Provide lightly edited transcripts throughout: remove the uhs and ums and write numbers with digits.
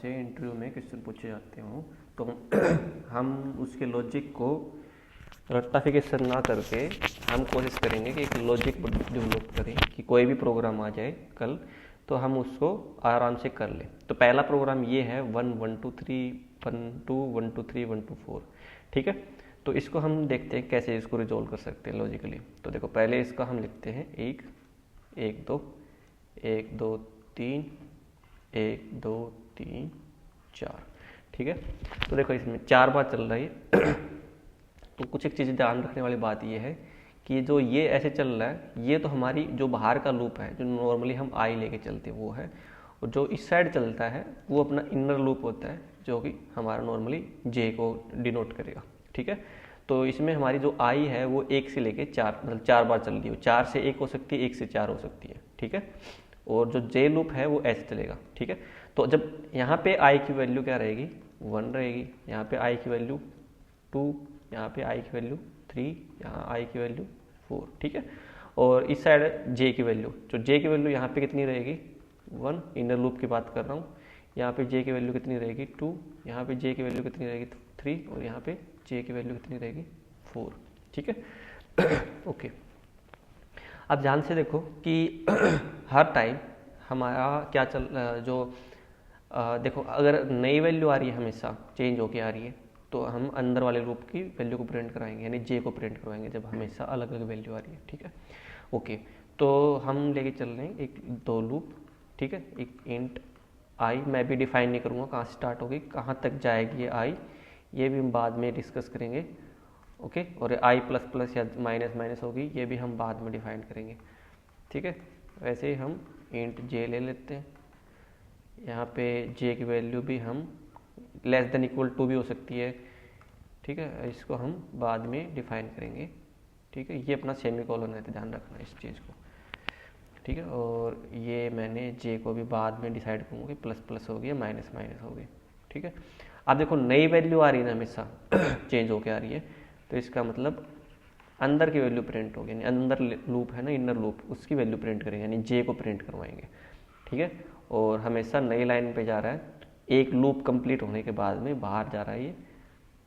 से इंटरव्यू में क्वेश्चन पूछे जाते हों तो हम उसके लॉजिक को रट्टाफिकेशन ना करके हम कोशिश करेंगे कि एक लॉजिक डेवलप करें कि कोई भी प्रोग्राम आ जाए कल तो हम उसको आराम से कर लें। तो पहला प्रोग्राम ये है 1 1 2 3 1 2 1 2 3 1 2 4, ठीक है। तो इसको हम देखते हैं कैसे इसको रिजोल्व कर सकते हैं लॉजिकली। तो देखो पहले इसका हम लिखते हैं 1 1 2 1 2 3 1 2 3 4, ठीक है। तो देखो इसमें 4 बार चल रही है तो कुछ एक चीज़ ध्यान रखने वाली बात ये है कि जो ये ऐसे चल रहा है ये तो हमारी जो बाहर का लूप है जो नॉर्मली हम आई लेके चलते हैं वो है, और जो इस साइड चलता है वो अपना इनर लूप होता है जो कि हमारा नॉर्मली जे को डिनोट करेगा, ठीक है। तो इसमें हमारी जो आई है वो 1 से लेके 4 मतलब 4 बार चल रही है, 4 से 1 हो सकती है, 1 से 4 हो सकती है, ठीक है। और जो जे लूप है वो ऐसे चलेगा, ठीक है। तो जब यहाँ पे आई की वैल्यू क्या रहेगी 1 रहेगी, यहाँ पे आई की वैल्यू 2, यहाँ पे आई की वैल्यू 3, यहाँ आई की वैल्यू 4, ठीक है। और इस साइड जे की वैल्यू, जो जे की वैल्यू यहाँ पे कितनी रहेगी 1, इनर लूप की बात कर रहा हूँ। यहाँ पे जे की वैल्यू कितनी रहेगी 2, यहाँ पे जे की वैल्यू कितनी रहेगी 3, और यहाँ पे जे की वैल्यू कितनी रहेगी 4, ठीक है। ओके, अब ध्यान से देखो कि हर टाइम हमारा क्या चल जो देखो अगर नई वैल्यू आ रही है हमेशा चेंज होके आ रही है तो हम अंदर वाले लूप की वैल्यू को प्रिंट कराएंगे, यानी जे को प्रिंट करवाएंगे जब हमेशा अलग अलग वैल्यू आ रही है, ठीक है। ओके, तो हम लेके चल रहे हैं एक दो लूप, ठीक है। एक इंट आई मैं भी डिफाइन नहीं करूँगा कहाँ से स्टार्ट होगी कहाँ तक जाएगी ये आई, ये भी हम बाद में डिस्कस करेंगे, ओके। और आई प्लस प्लस या माइनस माइनस होगी ये भी हम बाद में डिफाइन करेंगे, ठीक है। वैसे ही हम इंट जे ले लेते हैं, यहाँ पे जे की वैल्यू भी हम लेस देन इक्वल टू भी हो सकती है, ठीक है। इसको हम बाद में डिफाइन करेंगे, ठीक है। ये अपना सेमी कॉलन है तो ध्यान रखना इस चीज़ को, ठीक है। और ये मैंने जे को भी बाद में डिसाइड करूँगा कि प्लस प्लस होगी या माइनस माइनस होगी, ठीक है। अब देखो नई वैल्यू आ रही है ना हमेशा चेंज होके आ रही है, तो इसका मतलब अंदर की वैल्यू प्रिंट होगी, यानी अंदर लूप है ना इनर लूप उसकी वैल्यू प्रिंट करेंगे, यानी जे को प्रिंट करवाएंगे, ठीक है। और हमेशा नई लाइन पे जा रहा है, एक लूप कंप्लीट होने के बाद में बाहर जा रहा है ये,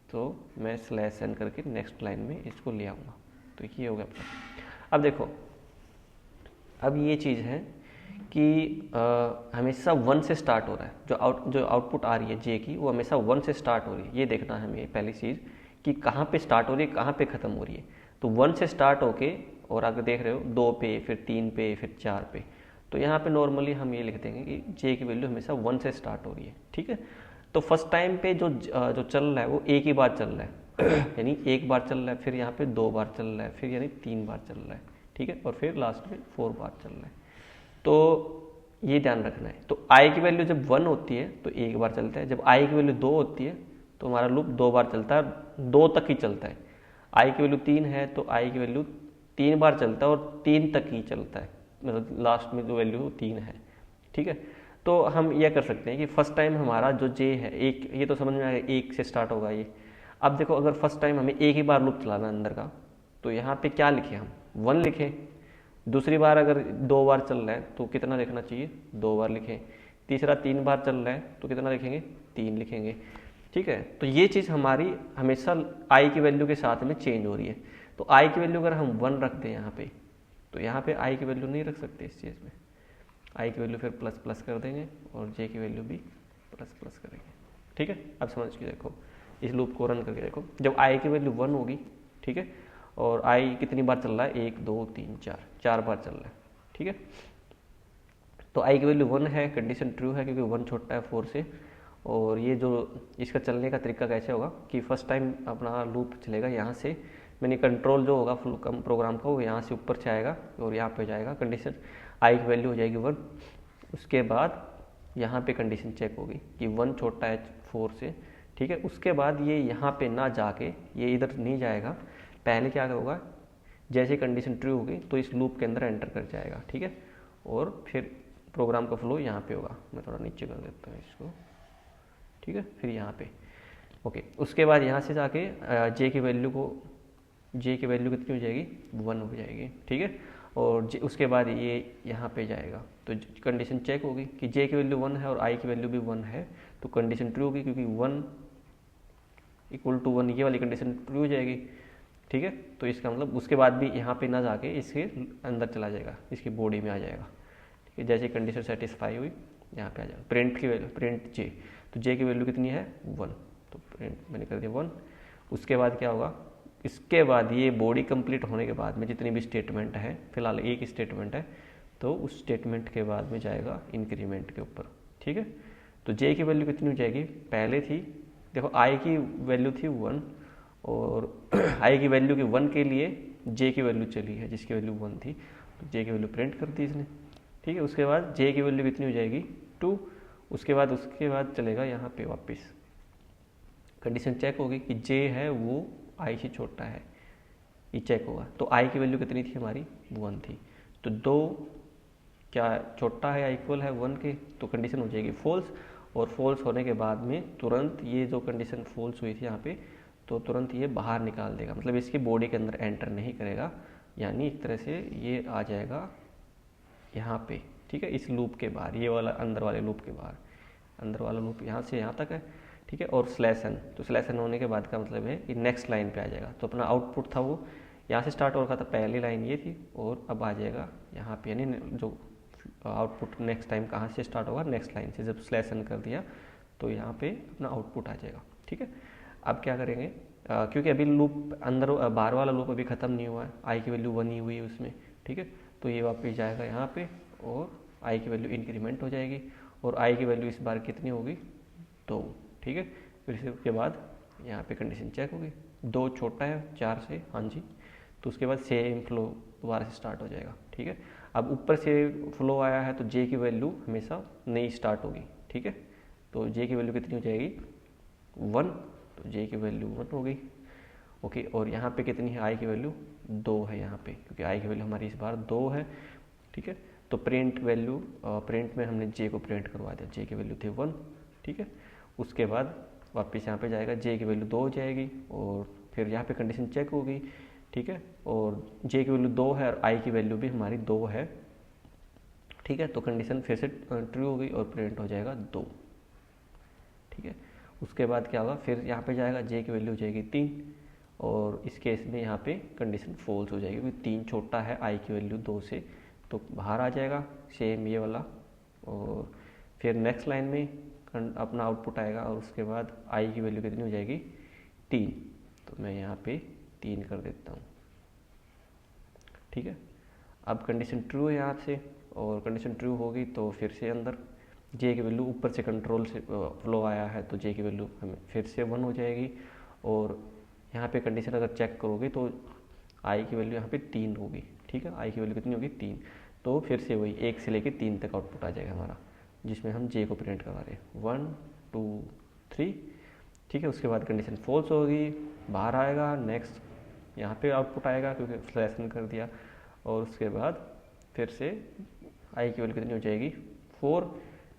तो मैं स्लैश एन करके नेक्स्ट लाइन में इसको ले आऊँगा, तो ये हो गया अपना। अब देखो अब ये चीज़ है कि हमेशा 1 से स्टार्ट हो रहा है, जो आउटपुट आ रही है जे की वो हमेशा 1 से स्टार्ट हो रही है, ये देखना है हमें पहली चीज़ कि कहाँ पे स्टार्ट हो रही है कहाँ पे ख़त्म हो रही है। तो 1 से स्टार्ट होके और अगर देख रहे हो 2 पे फिर 3 पे फिर 4 पे, तो यहाँ पे नॉर्मली हम ये लिख देंगे कि जे की वैल्यू हमेशा 1 से स्टार्ट हो रही है, ठीक है। तो फर्स्ट टाइम पे जो चल रहा है वो एक ही बार चल रहा है यानी एक बार चल रहा है, फिर यहाँ पे 2 बार चल रहा है, फिर यानी 3 बार चल रहा है, ठीक है। और फिर लास्ट में 4 बार चल रहा है, तो ये ध्यान रखना है। तो आई की वैल्यू जब 1 होती है तो एक बार चलता है, जब आई की वैल्यू 2 होती है तो हमारा लूप 2 बार चलता है, 2 तक ही चलता है। आई की वैल्यू 3 है तो आई की वैल्यू 3 बार चलता है और 3 तक ही चलता है, मतलब लास्ट में जो वैल्यू 3 है, ठीक है। तो हम यह कर सकते हैं कि फर्स्ट टाइम हमारा जो जे है एक, ये तो समझ में आएगा 1 से स्टार्ट होगा ये। अब देखो अगर फर्स्ट टाइम हमें एक ही बार लूप चलाना अंदर का, तो यहाँ पे क्या लिखे हम 1 लिखें। दूसरी बार अगर 2 बार चल रहा है तो कितना लिखना चाहिए 2 बार लिखें। तीसरा 3 बार चल रहा है तो कितना लिखेंगे 3 लिखेंगे, ठीक है। तो ये चीज़ हमारी हमेशा आई की वैल्यू के साथ में चेंज हो रही है। तो आई की वैल्यू अगर हम 1 रखते हैं यहाँ पे, तो यहाँ पे आई की वैल्यू नहीं रख सकते इस चीज़ में, आई की वैल्यू फिर प्लस प्लस कर देंगे और जे की वैल्यू भी प्लस प्लस करेंगे, ठीक है। अब समझ के देखो इस लूप को रन करके देखो, जब आई की वैल्यू 1 होगी, ठीक है, और आई कितनी बार चल रहा है 1 2 3 4, 4 बार चल रहा है, ठीक है। तो आई की वैल्यू 1 है, कंडीशन ट्रू है क्योंकि 1 छोटा है 4 से। और ये जो इसका चलने का तरीका कैसे होगा कि फर्स्ट टाइम अपना लूप चलेगा यहाँ से, मैंने कंट्रोल जो होगा फुल कम प्रोग्राम का वो यहाँ से ऊपर से आएगा और यहाँ पे जाएगा, कंडीशन आई की वैल्यू हो जाएगी 1। उसके बाद यहाँ पे कंडीशन चेक होगी कि 1 छोटा है 4 से, ठीक है। उसके बाद ये यहाँ पे ना जाके ये इधर नहीं जाएगा, पहले क्या होगा जैसे कंडीशन ट्रू होगी तो इस लूप के अंदर एंटर कर जाएगा, ठीक है। और फिर प्रोग्राम का फ्लो यहाँ पे होगा, मैं थोड़ा नीचे कर देता हूँ इसको, ठीक है। फिर यहाँ पे ओके, उसके बाद यहाँ से जाके जे की वैल्यू कितनी हो जाएगी 1 हो जाएगी, ठीक है। और उसके बाद ये यहाँ पे जाएगा, तो कंडीशन चेक होगी कि जे की वैल्यू 1 है और आई की वैल्यू भी 1 है, तो कंडीशन ट्रू होगी, क्योंकि 1 इक्वल टू 1 ये वाली कंडीशन ट्रू हो जाएगी। ठीक है, तो इसका मतलब उसके बाद भी यहाँ पे ना जाके इसके अंदर चला जाएगा, इसकी बॉडी में आ जाएगा। ठीक है, जैसे कंडीशन सेटिस्फाई हुई यहाँ पे आ जाएगा। प्रिंट की वैल्यू, प्रिंट जे, तो जे की वैल्यू कितनी है 1, तो प्रिंट मैंने कर दिया 1। उसके बाद क्या होगा, इसके बाद ये बॉडी कंप्लीट होने के बाद में जितनी भी स्टेटमेंट है, फिलहाल एक स्टेटमेंट है, तो उस स्टेटमेंट के बाद में जाएगा इंक्रीमेंट के ऊपर। ठीक है, तो जे की वैल्यू कितनी हो जाएगी, पहले थी देखो आई की वैल्यू थी 1 और आई की वैल्यू की 1 के लिए जे की वैल्यू चली है जिसकी वैल्यू 1 थी, तो जे की वैल्यू प्रिंट कर दी इसने। ठीक है, उसके बाद जे की वैल्यू कितनी हो जाएगी 2। उसके बाद चलेगा यहाँ पे वापस कंडीशन चेक होगी कि जे है वो आई से छोटा है, ये चेक होगा। तो आई की वैल्यू कितनी थी हमारी 1 थी, तो 2 क्या छोटा है या इक्वल है 1 के, तो कंडीशन हो जाएगी फॉल्स। और फॉल्स होने के बाद में तुरंत ये जो कंडीशन फॉल्स हुई थी यहाँ पे, तो तुरंत ये बाहर निकाल देगा, मतलब इसकी बॉडी के अंदर एंटर नहीं करेगा, यानी एक तरह से ये आ जाएगा यहाँ पे। ठीक है, इस लूप के बाहर, ये वाला अंदर वाले लूप के बाहर, अंदर वाला लूप यहाँ से यहाँ तक है। ठीक है, और स्लैश एन, तो स्लैश एन होने के बाद का मतलब है कि नेक्स्ट लाइन पे आ जाएगा। तो अपना आउटपुट था वो यहाँ से स्टार्ट हो रखा था, पहली लाइन ये थी और अब आ जाएगा यहाँ पे, यानी जो आउटपुट नेक्स्ट टाइम कहाँ से स्टार्ट होगा, नेक्स्ट लाइन से। जब स्लैश एन कर दिया तो यहाँ पे अपना आउटपुट आ जाएगा। ठीक है, अब क्या करेंगे, क्योंकि अभी लूप अंदर बाहर वाला लूप अभी ख़त्म नहीं हुआ है, आई की वैल्यू 1 ही हुई है उसमें। ठीक है, तो ये वापस जाएगा यहाँ पे और आई की वैल्यू इंक्रीमेंट हो जाएगी और आई की वैल्यू इस बार कितनी होगी 2। ठीक है, फिर उसके बाद यहाँ पे कंडीशन चेक होगी, 2 छोटा है 4 से, हाँ जी, तो उसके बाद सेम फ्लो दोबारा से स्टार्ट हो जाएगा। ठीक है, अब ऊपर से फ्लो आया है तो जे की वैल्यू हमेशा नई स्टार्ट होगी। ठीक है, तो जे की वैल्यू कितनी हो जाएगी 1, तो जे की वैल्यू 1 हो गई। ओके, और यहाँ पे कितनी है, आई की वैल्यू 2 है यहाँ पे, क्योंकि आई की वैल्यू हमारी इस बार 2 है। ठीक है, तो प्रिंट वैल्यू, प्रिंट में हमने जे को प्रिंट करवा दिया, जे की वैल्यू थी 1। ठीक है, उसके बाद वापस यहाँ पे जाएगा, जे की वैल्यू 2 हो जाएगी और फिर यहाँ पे कंडीशन चेक होगी। ठीक है, और जे की वैल्यू 2 है और आई की वैल्यू भी हमारी 2 है। ठीक है, तो कंडीशन फिर से ट्रू हो गई और प्रिंट हो जाएगा 2। ठीक है, उसके बाद क्या होगा, फिर यहाँ पे जाएगा, जे की वैल्यू हो जाएगी 3 और इस केस में यहाँ पे कंडीशन फॉल्स हो जाएगी, क्योंकि 3 छोटा है आई की वैल्यू 2 से, तो बाहर आ जाएगा सेम ये वाला। और फिर नेक्स्ट लाइन में अपना आउटपुट आएगा और उसके बाद आई की वैल्यू कितनी हो जाएगी 3, तो मैं यहाँ पे 3 कर देता हूँ। ठीक है, अब कंडीशन ट्रू है यहाँ से, और कंडीशन ट्रू होगी तो फिर से अंदर जे की वैल्यू ऊपर से कंट्रोल से फ्लो आया है, तो जे की वैल्यू हमें फिर से 1 हो जाएगी। और यहाँ पे कंडीशन अगर चेक करोगे तो आई की वैल्यू यहाँ पे 3 होगी। ठीक है, आई की वैल्यू कितनी होगी 3, तो फिर से वही 1 से लेके 3 तक आउटपुट आ जाएगा हमारा, जिसमें हम जे को प्रिंट करवा रहे हैं 1 2 3। ठीक है, उसके बाद कंडीशन फॉल्स होगी, बाहर आएगा, नेक्स्ट यहाँ पे आउटपुट आएगा क्योंकि स्लैश कर दिया, और उसके बाद फिर से आई की वैल्यू कितनी हो जाएगी 4।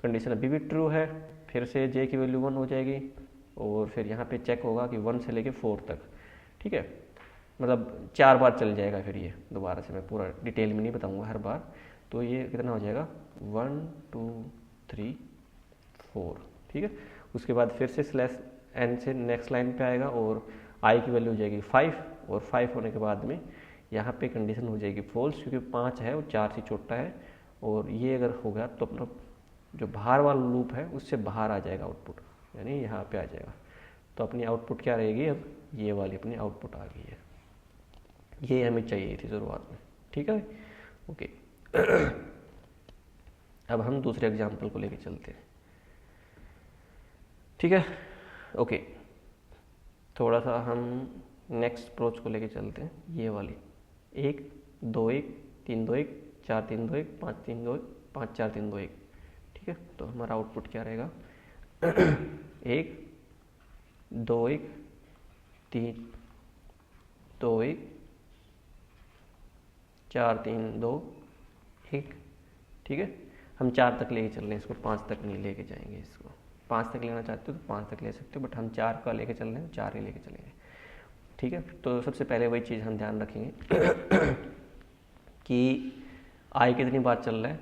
कंडीशन अभी भी ट्रू है, फिर से जे की वैल्यू 1 हो जाएगी और फिर यहाँ पे चेक होगा कि 1 से लेके 4 तक। ठीक है, मतलब 4 बार चल जाएगा, फिर ये दोबारा से मैं पूरा डिटेल में नहीं बताऊंगा हर बार। तो ये कितना हो जाएगा 1 2 3 4। ठीक है, उसके बाद फिर से स्लैश एन से नेक्स्ट लाइन पे आएगा और आई की वैल्यू हो जाएगी 5, और 5 होने के बाद में यहाँ पे कंडीशन हो जाएगी फॉल्स, क्योंकि 5 है और 4 से छोटा है, और ये अगर हो गया तो अपना जो बाहर वाला लूप है उससे बाहर आ जाएगा आउटपुट, यानी यहाँ पे आ जाएगा। तो अपनी आउटपुट क्या रहेगी, अब ये वाली अपनी आउटपुट आ गई है, ये हमें चाहिए थी शुरुआत में। ठीक है, ओके। अब हम दूसरे एग्जाम्पल को लेके चलते हैं। ठीक है, ओके, थोड़ा सा हम नेक्स्ट अप्रोच को लेके चलते हैं, ये वाली 1 2 1 3 2 1 4 3 2 1 5 3 2 1 5 4 3 2 1। ठीक है, तो हमारा आउटपुट क्या रहेगा 1 2 1 3 2 1 4 3 2 1। ठीक है, हम 4 तक लेके चल रहे हैं इसको, 5 तक नहीं लेके जाएंगे इसको। 5 तक लेना चाहते हो तो 5 तक ले सकते हो, बट हम 4 का लेके चल रहे हैं, 4 ही लेके चलेंगे। ठीक है, तो सबसे पहले वही चीज़ हम ध्यान रखेंगे कि आई कितनी बार चल रहा है।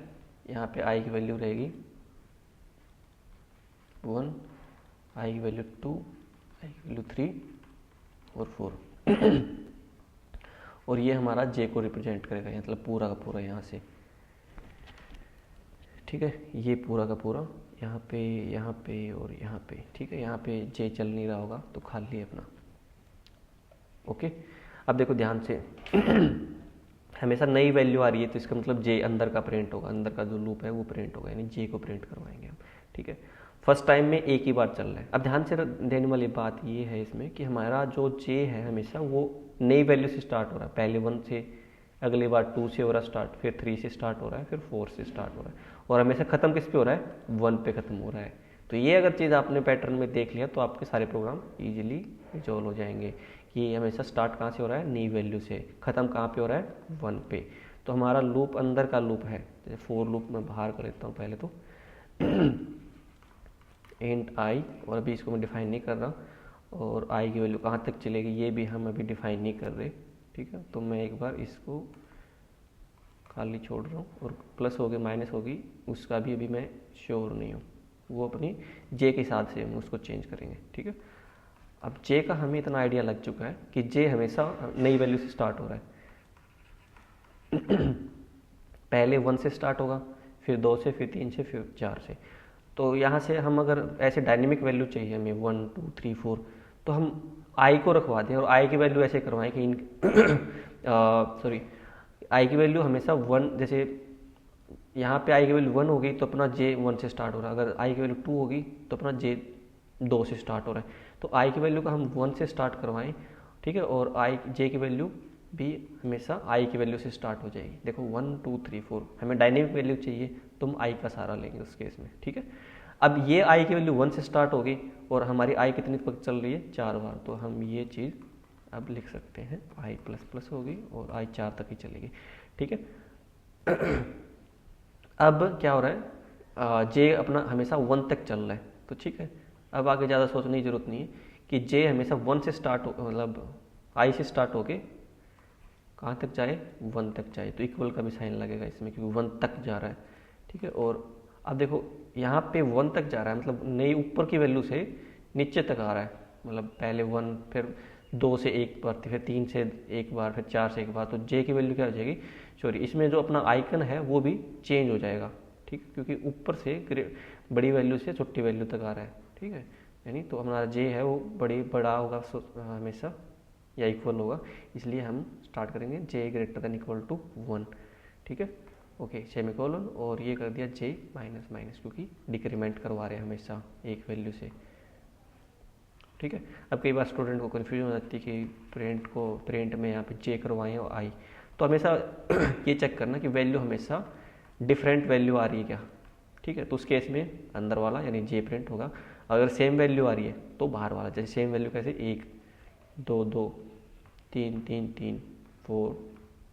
यहाँ पे आई की वैल्यू रहेगी 1, आई की वैल्यू 2, आई की वैल्यू 3 और 4 और ये हमारा जे को रिप्रेजेंट करेगा, मतलब पूरा का पूरा यहाँ से, ठीक है। ये पूरा का पूरा यहाँ पे और यहाँ पे, ठीक है। यहाँ पे जे चल नहीं रहा होगा तो खाली है अपना, ओके। अब देखो ध्यान से हमेशा नई वैल्यू आ रही है तो इसका मतलब जे अंदर का प्रिंट होगा, अंदर का जो लूप है वो प्रिंट होगा, यानी जे को प्रिंट करवाएंगे हम, ठीक है। फर्स्ट टाइम में एक ही बार चल रहा है। अब ध्यान से देने वाली बात ये है इसमें कि हमारा जो जे है हमेशा वो नई वैल्यू से स्टार्ट हो रहा है। पहले 1 से, अगली बार 2 से हो रहा है स्टार्ट, फिर 3 से स्टार्ट हो रहा है, फिर 4 से स्टार्ट हो रहा है, और हमेशा खत्म किस पे हो रहा है, 1 पे खत्म हो रहा है। तो ये अगर चीज़ आपने पैटर्न में देख लिया तो आपके सारे प्रोग्राम इजीली रिजॉल्व हो जाएंगे कि हमेशा स्टार्ट कहाँ से हो रहा है, नई वैल्यू से, खत्म कहाँ पे हो रहा है, 1 पे। तो हमारा लूप अंदर का लूप है, जैसे फॉर लूप मैं बाहर कर लेता हूँ पहले तो इंट आई, और अभी इसको मैं डिफाइन नहीं कर रहा, और आई की वैल्यू कहाँ तक चलेगी ये भी हम अभी डिफाइन नहीं कर रहे, ठीक है। तो मैं एक बार इसको खाली छोड़ रहा हूँ, और प्लस होगी माइनस होगी उसका भी अभी मैं श्योर नहीं हूँ, वो अपनी जे के हिसाब से हम उसको चेंज करेंगे, ठीक है। अब जे का हमें इतना आइडिया लग चुका है कि जे हमेशा नई वैल्यू से स्टार्ट हो रहा है पहले 1 से स्टार्ट होगा, फिर 2 से, फिर 3 से, फिर 4 से। तो यहाँ से हम अगर ऐसे डायनेमिक वैल्यू चाहिए हमें 1 2 3 4, तो हम आई को रखवा दें और आई की वैल्यू ऐसे करवाएं कि इन सॉरी आई की वैल्यू हमेशा 1, जैसे यहाँ पे आई की वैल्यू 1 होगी तो अपना जे 1 से स्टार्ट हो रहा है, अगर आई की वैल्यू 2 होगी तो अपना जे 2 से स्टार्ट हो रहा है। तो आई की वैल्यू का हम 1 से स्टार्ट करवाएं, ठीक है, और आई जे की वैल्यू भी हमेशा आई की वैल्यू से स्टार्ट हो जाएगी। देखो 1 2 3 4 हमें डायनेमिक वैल्यू चाहिए तो हम आई का सहारा लेंगे उस केस में, ठीक है। अब ये आई की वैल्यू 1 से स्टार्ट होगी और हमारी आई कितनी तक चल रही है, 4 बार, तो हम ये चीज़ अब लिख सकते हैं आई प्लस प्लस होगी और आई 4 तक ही चलेगी, ठीक है। अब क्या हो रहा है, जे अपना हमेशा 1 तक चल रहा है, तो ठीक है। अब आगे ज़्यादा सोचने की जरूरत नहीं है कि जे हमेशा 1 से स्टार्ट हो, मतलब आई से स्टार्ट होके कहाँ तक जाए, 1 तक जाए, तो इक्वल का भी साइन लगेगा इसमें क्योंकि 1 तक जा रहा है, ठीक है। और अब देखो यहाँ पे 1 तक जा रहा है, मतलब नई ऊपर की वैल्यू से नीचे तक आ रहा है, मतलब पहले 1, फिर 2 से एक बार, फिर 3 से एक बार, फिर 4 से एक बार, तो जे की वैल्यू क्या हो जाएगी, सॉरी इसमें जो अपना आइकन है वो भी चेंज हो जाएगा, ठीक, क्योंकि ऊपर से बड़ी वैल्यू से छोटी वैल्यू तक आ रहा है, ठीक है। यानी तो हमारा जे है वो बड़ा होगा हमेशा या इक्वल होगा, इसलिए हम स्टार्ट करेंगे जे ग्रेटर देन इक्वल टू 1, ठीक है, ओके, सेमीकोलन, और ये कर दिया जे माइनस माइनस क्योंकि डिक्रीमेंट करवा रहे हैं हमेशा एक वैल्यू से, ठीक है। अब कई बार स्टूडेंट को कन्फ्यूजन हो जाती है कि प्रिंट में यहाँ पे जे करवाएं और आई, तो हमेशा ये चेक करना कि वैल्यू हमेशा डिफरेंट वैल्यू आ रही है क्या, ठीक है। तो उस केस में अंदर वाला यानी जे प्रिंट होगा, अगर सेम वैल्यू आ रही है तो बाहर वाला, जैसे सेम वैल्यू कैसे 1 2 2 3 3 3 4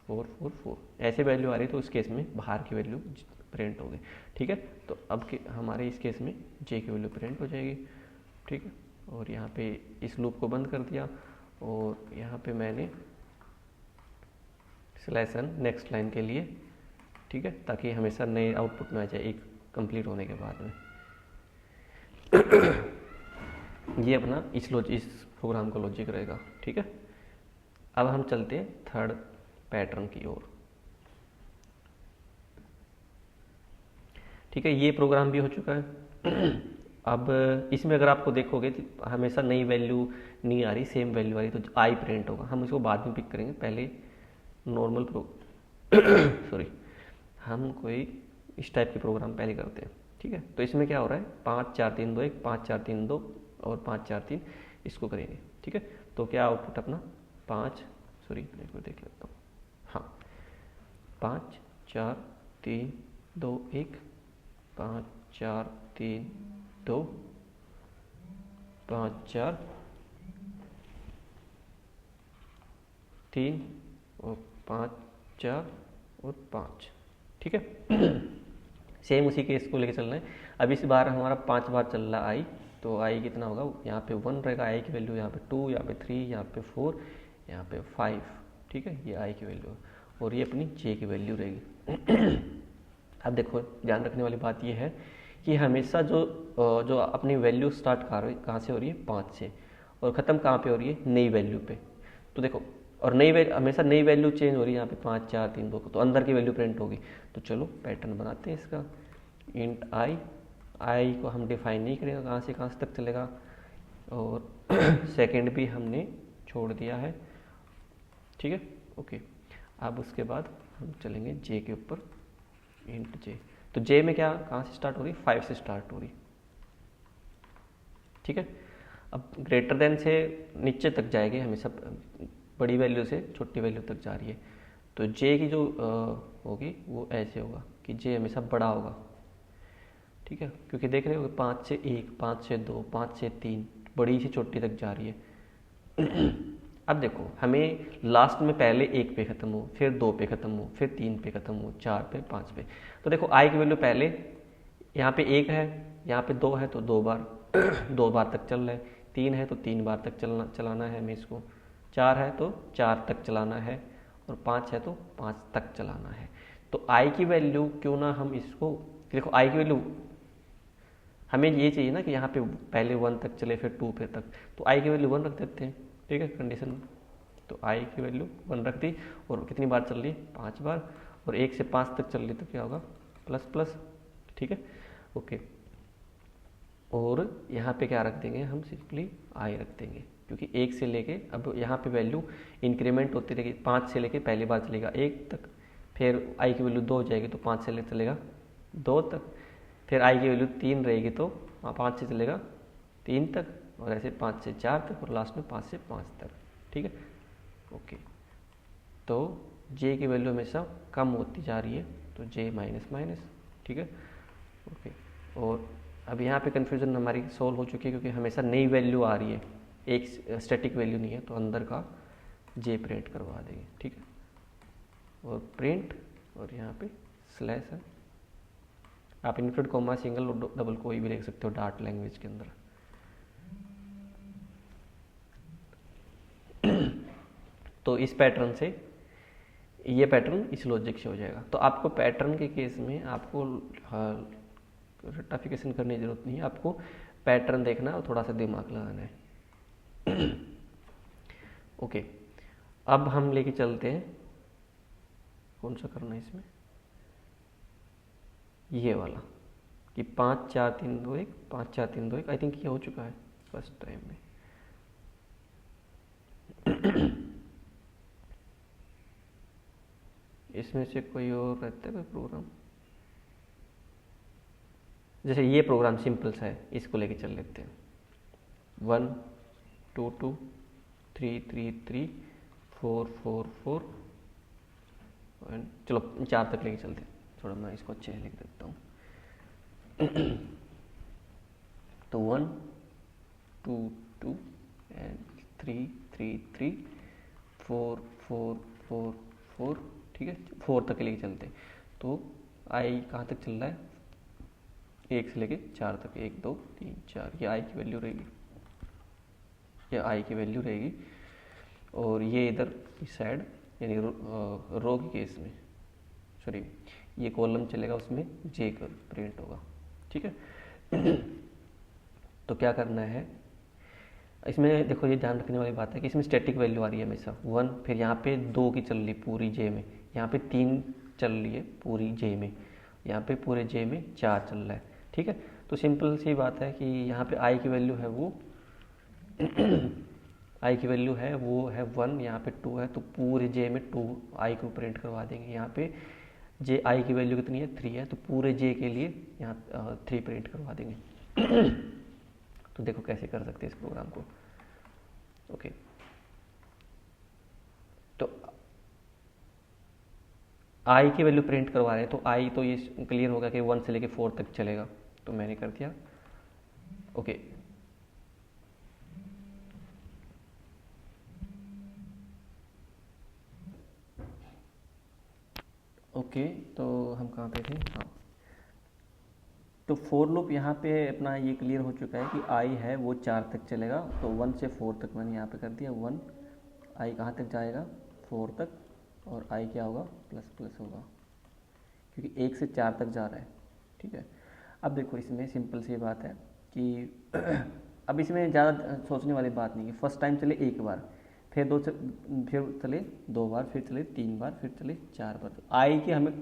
4 4 4 ऐसे वैल्यू आ रही है तो उस केस में बाहर की वैल्यू प्रिंट होगी, ठीक है। तो अब हमारे इस केस में जे की वैल्यू प्रिंट हो जाएगी, ठीक है। और यहाँ पे इस लूप को बंद कर दिया और यहाँ पे मैंने स्लैशन नेक्स्ट लाइन के लिए, ठीक है, ताकि हमेशा नए आउटपुट में आ जाए एक कंप्लीट होने के बाद में। ये अपना इस प्रोग्राम का लॉजिक रहेगा, ठीक है। अब हम चलते हैं थर्ड पैटर्न की ओर, ठीक है। ये प्रोग्राम भी हो चुका है। अब इसमें अगर आपको देखोगे तो हमेशा नई वैल्यू नहीं आ रही, सेम वैल्यू आ रही, तो आई प्रिंट होगा, हम इसको बाद में पिक करेंगे, पहले नॉर्मल सॉरी हम कोई इस टाइप के प्रोग्राम पहले करते हैं, ठीक है। तो इसमें क्या हो रहा है, 5 4 3 2 1 5 4 3 2 और 5 4 3 इसको करेंगे, ठीक है। तो क्या आउटपुट अपना 5, सॉरी एक बार देख लेता हूँ, हाँ 5 4 3 2 1 5 4 3 2 5 4 3 और 5 4 और 5, ठीक है। सेम उसी केस को लेके चलना है। अब इस बार हमारा 5 बार चल रहा आई, तो आई कितना होगा, यहाँ पे 1 रहेगा आई की वैल्यू, यहाँ पे 2, यहाँ पे 3, यहाँ पे 4, यहाँ पे 5, ठीक है, ये आई की वैल्यू है। और ये अपनी जे की वैल्यू रहेगी। अब देखो ध्यान रखने वाली बात ये है कि हमेशा जो अपनी वैल्यू स्टार्ट कहाँ से हो रही है, 5 से, और ख़त्म कहाँ पे हो रही है, नई वैल्यू पे। तो देखो, और हमेशा नई वैल्यू चेंज हो रही है यहाँ पे 5 4 3 2, तो अंदर की वैल्यू प्रिंट होगी। तो चलो पैटर्न बनाते हैं इसका। इंट आई को हम डिफाइन नहीं करेंगे कहाँ से तक चलेगा, और सेकेंड भी हमने छोड़ दिया है, ठीक है, ओके। अब उसके बाद हम चलेंगे जे के ऊपर, इंट जे। तो जे में क्या कहाँ से स्टार्ट हो रही, 5 से स्टार्ट हो रही, ठीक है। अब ग्रेटर देन से नीचे तक जाएगी, हमेशा बड़ी वैल्यू से छोटी वैल्यू तक जा रही है। तो जे की जो होगी वो ऐसे होगा कि जे हमेशा बड़ा होगा, ठीक है, क्योंकि देख रहे हो 5 से 1, 5 से 2, 5 से 3, बड़ी से छोटी तक जा रही है। अब देखो हमें लास्ट में पहले 1 पे ख़त्म हो, फिर 2 पे ख़त्म हो, फिर 3 पे ख़त्म हो, 4 पे, 5 पे। तो देखो आई की वैल्यू पहले यहाँ पे 1 है, यहाँ पे 2 है तो 2 बार 2 बार तक चल रहा है, 3 है तो 3 बार तक चलाना है हमें इसको, 4 है तो 4 तक चलाना है, और 5 है तो 5 तक चलाना है। तो आई की वैल्यू क्यों ना हम इसको, देखो आई की वैल्यू हमें ये चाहिए ना कि यहाँ पे पहले 1 तक चले फिर 2 पे तक, तो आई की वैल्यू 1 रख देते हैं, ठीक है, कंडीशन। तो आई की वैल्यू 1 रख दी, और कितनी बार चल रही है, 5 बार, और 1 से 5 तक चल रही तो क्या होगा, प्लस प्लस, ठीक है, ओके। और यहाँ पे क्या रख देंगे हम, सिंपली आई रख देंगे, क्योंकि 1 से लेके अब यहाँ पे वैल्यू इंक्रीमेंट होती रहेगी। 5 से लेके पहली बार चलेगा 1 तक, फिर आई की वैल्यू 2 हो जाएगी तो 5 से लेके चलेगा 2 तक, फिर आई की वैल्यू 3 रहेगी तो 5 से चलेगा 3 तक, और ऐसे 5 से 4 तक, और लास्ट में 5 से 5 तक, ठीक है, ओके। तो जे की वैल्यू हमेशा कम होती जा रही है, तो जे माइनस माइनस, ठीक है, ओके। और अब यहाँ पे कन्फ्यूजन हमारी सोल्व हो चुकी है, क्योंकि हमेशा नई वैल्यू आ रही है, एक स्टैटिक वैल्यू नहीं है, तो अंदर का जे प्रिंट करवा देंगे, ठीक है, और प्रिंट, और यहाँ पे स्लैश है, आप इनवर्टेड कॉमा, सिंगल और डबल कोई भी लिख सकते हो डार्ट लैंग्वेज के अंदर। तो इस पैटर्न से ये पैटर्न इस लॉजिक से हो जाएगा। तो आपको पैटर्न के केस में आपको रेक्टिफिकेशन करने की जरूरत नहीं है, आपको पैटर्न देखना और थोड़ा सा दिमाग लगाना है। ओके, अब हम लेके चलते हैं, कौन सा करना है इसमें, ये वाला कि 5 4 3 2 1, 5 4 3 2 1, आई थिंक ये हो चुका है फर्स्ट टाइम में। इसमें से कोई और रहता है कोई प्रोग्राम, जैसे ये प्रोग्राम सिंपल सा है, इसको लेके चल लेते हैं। 1 2 2 3 3 3 4 4 4, चलो 4 तक लेके चलते हैं। थोड़ा मैं इसको अच्छे से लिख देता हूँ। तो 1 2 2 एंड 3 3 3 4 4 4 4, ठीक है, 4 तक लेके चलते हैं। तो आई कहाँ तक चल रहा है, 1 से लेके 4 तक, 1 2 3 4, ये आई की वैल्यू रहेगी, ये आई की वैल्यू रहेगी। और ये इधर इस साइड यानी रो के केस में, सॉरी ये कॉलम चलेगा, उसमें जे का प्रिंट होगा, ठीक है। तो क्या करना है इसमें, देखो ये ध्यान रखने वाली बात है कि इसमें स्टैटिक वैल्यू आ रही है हमेशा 1, फिर यहाँ पे 2 की चल रही पूरी जे में, यहाँ पे 3 चल रही है पूरी जे में, यहाँ पे पूरे जे में 4 चल रहा है, ठीक है। तो सिंपल सी बात है कि यहाँ पे आई की वैल्यू है वो आई की वैल्यू है वो है 1, यहाँ पे 2 है, तो पूरे जे में 2 आई को प्रिंट करवा देंगे। यहाँ पे जे आई की वैल्यू कितनी है, 3 है, तो पूरे जे के लिए यहाँ 3 प्रिंट करवा देंगे। तो देखो कैसे कर सकते हैं इस प्रोग्राम को, ओके। तो आई की वैल्यू प्रिंट करवा रहे हैं, तो आई तो ये क्लियर होगा कि 1 से लेके 4 तक चलेगा, तो मैंने कर दिया, ओके। ओके, तो हम कहाँ पे थे, हाँ। तो फोर लूप यहाँ पे अपना ये क्लियर हो चुका है कि आई है वो 4 तक चलेगा, तो 1 से 4 तक मैंने यहाँ पे कर दिया 1, आई कहाँ तक जाएगा 4 तक, और आई क्या होगा, प्लस प्लस होगा, क्योंकि 1 से 4 तक जा रहा है। ठीक है, अब देखो इसमें सिंपल सी बात है कि अब इसमें ज़्यादा सोचने वाली बात नहीं है। फर्स्ट टाइम चले 1 बार, फिर फिर चले 2 बार, फिर चले 3 बार, फिर चले 4 बार। तो आई की हमें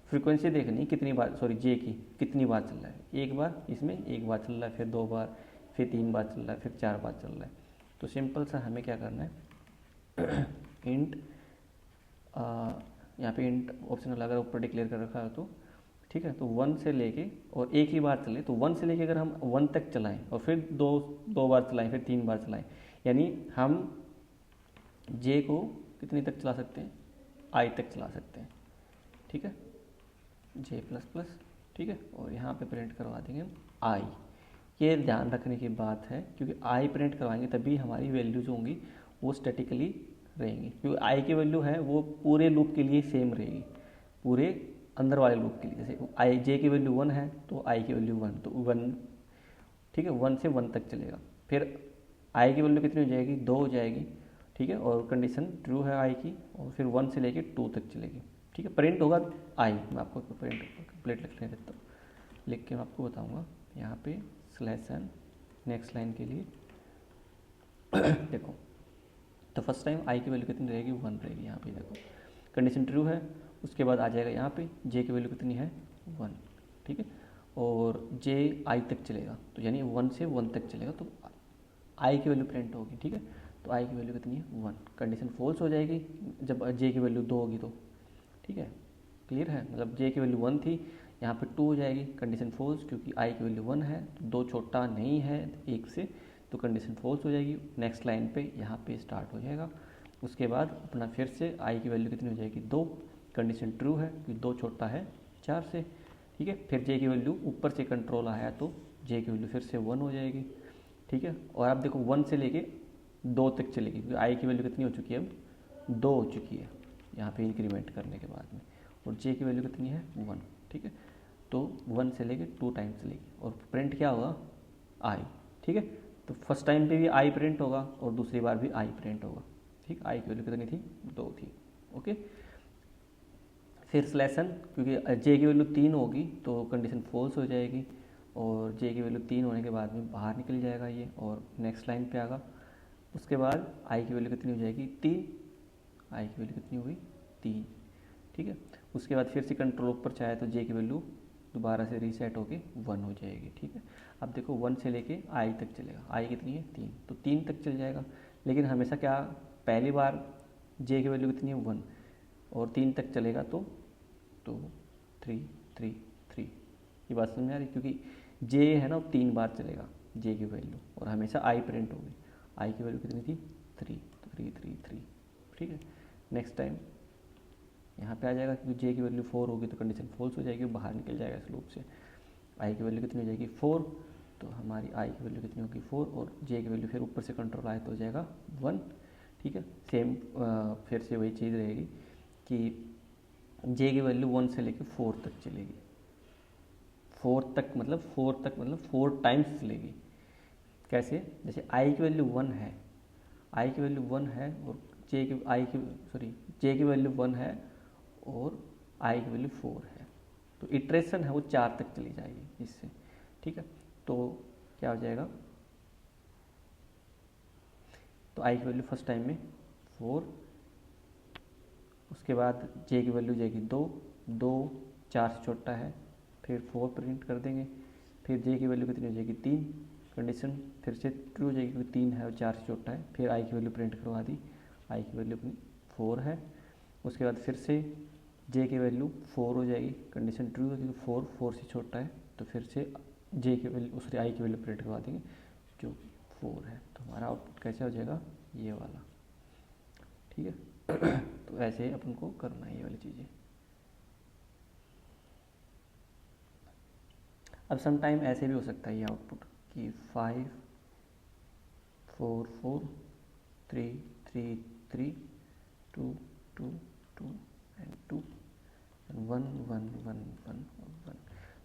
फ्रीक्वेंसी देखनी कितनी बार, सॉरी जे की कितनी बार चल रहा है। 1 बार, इसमें 1 बार चल रहा है, फिर 2 बार, फिर 3 बार चल रहा है, फिर 4 बार चल रहा है। तो सिंपल सा हमें क्या करना है इंट, यहाँ पे इंट ऑप्शनल अगर ऊपर डिक्लेयर कर रखा है तो ठीक है, तो 1 से लेके, और एक ही बार चले तो 1 से लेके अगर हम 1 तक चलाएं और फिर दो बार चलाएं, फिर 3 बार चलाएं, यानी हम जे को कितनी तक चला सकते हैं, आई तक चला सकते हैं। ठीक है, जे प्लस प्लस। ठीक है, और यहाँ पे प्रिंट करवा देंगे हम आई। ये ध्यान रखने की बात है, क्योंकि आई प्रिंट करवाएंगे तभी हमारी वैल्यूज होंगी वो स्टैटिकली रहेंगी, क्योंकि आई की वैल्यू है वो पूरे लूप के लिए सेम रहेगी, पूरे अंदर वाले लूप के लिए। जैसे आई जे की वैल्यू 1 है तो आई की वैल्यू 1, तो 1, ठीक है, 1 से 1 तक चलेगा। फिर आई की वैल्यू कितनी हो जाएगी, 2 हो जाएगी। ठीक है, और कंडीशन ट्रू है आई की, और फिर 1 से लेके 2 तक चलेगी। ठीक है, प्रिंट होगा आई। मैं आपको प्रिंट कंप्लीट लिखने देता हूँ, लिख के मैं आपको बताऊँगा। यहाँ पे /n नेक्स्ट लाइन के लिए देखो, तो फर्स्ट टाइम आई की वैल्यू कितनी रहेगी, 1 रहेगी। यहाँ पे देखो कंडीशन ट्रू है, उसके बाद आ जाएगा यहाँ पे जे की वैल्यू कितनी है, 1। ठीक है, और जे आई तक चलेगा, तो यानी 1 से 1 तक चलेगा, तो आई की वैल्यू प्रिंट होगी। ठीक है, तो आई की वैल्यू कितनी है, 1। कंडीशन फॉल्स हो जाएगी जब जे की वैल्यू 2 होगी तो। ठीक है, क्लियर है, मतलब जे की वैल्यू 1 थी, यहाँ पे 2 हो जाएगी, कंडीशन फॉल्स, क्योंकि आई की वैल्यू 1 है, तो 2 छोटा नहीं है 1 से, तो कंडीशन फॉल्स हो जाएगी। नेक्स्ट लाइन पे यहाँ पे स्टार्ट हो जाएगा। उसके बाद अपना फिर से आई की वैल्यू कितनी हो जाएगी, 2, कंडीशन ट्रू है क्योंकि 2 छोटा है 4 से। ठीक है, फिर जे की वैल्यू ऊपर से कंट्रोल आया तो जे की वैल्यू फिर से 1 हो जाएगी। ठीक है, और आप देखो 1 से लेके 2 तक चलेगी, क्योंकि आई की वैल्यू कितनी हो चुकी है, अब 2 हो चुकी है यहाँ पे इंक्रीमेंट करने के बाद में, और जे की वैल्यू कितनी है, 1। ठीक है, तो 1 से लेके 2 टाइम चलेगी, और प्रिंट क्या होगा, आई। ठीक है, तो फर्स्ट टाइम पे भी आई प्रिंट होगा और दूसरी बार भी आई प्रिंट होगा। ठीक, आई की वैल्यू कितनी थी, 2 थी। ओके, फिर /n, क्योंकि जे की वैल्यू 3 होगी तो कंडीशन फॉल्स हो जाएगी, और जे की वैल्यू 3 होने के बाद में बाहर निकल जाएगा ये, और नेक्स्ट लाइन पे आएगा। उसके बाद आई की वैल्यू कितनी हो जाएगी, 3। आई की वैल्यू कितनी हुई, 3। ठीक है, उसके बाद फिर से कंट्रोल ऊपर चाहे तो जे की वैल्यू दोबारा से रीसेट होके 1 हो जाएगी। ठीक है, अब देखो 1 से लेके आई तक चलेगा, आई कितनी है, 3, तो 3 तक चल जाएगा। लेकिन हमेशा क्या, पहली बार जे की वैल्यू कितनी है, 1, और 3 तक चलेगा तो 2 3 3 3। ये बात समझ में आ रही, क्योंकि जे है ना, 3 बार चलेगा जे की वैल्यू, और हमेशा आई प्रिंट होगी। आई की वैल्यू कितनी थी, 3, तो 3 3 3। ठीक है, नेक्स्ट टाइम यहाँ पे आ जाएगा, क्योंकि जे की वैल्यू 4 होगी तो कंडीशन फॉल्स हो जाएगी, बाहर निकल जाएगा इस लूप से। आई की वैल्यू कितनी हो जाएगी, 4, तो हमारी आई की वैल्यू कितनी होगी, 4, और जे की वैल्यू फिर ऊपर से कंट्रोल आए तो हो जाएगा 1। ठीक है, सेम फिर से वही चीज़ रहेगी कि जे की वैल्यू 1 से लेकर 4 तक चलेगी। 4 तक मतलब 4 टाइम्स चलेगी। कैसे, जैसे आई की वैल्यू 1 है, आई की वैल्यू 1 है, और जे की वैल्यू 1 है और आई की वैल्यू 4 है, तो इटरेशन है वो 4 तक चली जाएगी इससे। ठीक है, तो क्या हो जाएगा, तो आई की वैल्यू फर्स्ट टाइम में 4, उसके बाद जे की वैल्यू जाएगी 2 4 से छोटा है, फिर 4 प्रिंट कर देंगे, फिर जे की वैल्यू कितनी हो जाएगी, 3, कंडीशन फिर से ट्रू हो जाएगी क्योंकि 3 है और 4 से छोटा है, फिर आई की वैल्यू प्रिंट करवा दी, आई की वैल्यू अपनी 4 है। उसके बाद फिर से जे की वैल्यू 4 हो जाएगी, कंडीशन ट्रू है क्योंकि 4 से छोटा है, तो फिर से जे की वैल्यू उससे आई की वैल्यू प्रिंट करवा देंगे जो 4 है, तो हमारा आउटपुट कैसे हो जाएगा, ये वाला। ठीक है, तो ऐसे अपन को करना है ये वाली चीज़ें। अब सम टाइम ऐसे भी हो सकता है ये आउटपुट कि 5 4 4 3 3 3 2 2 2 एंड 2 1 1 1 1 1।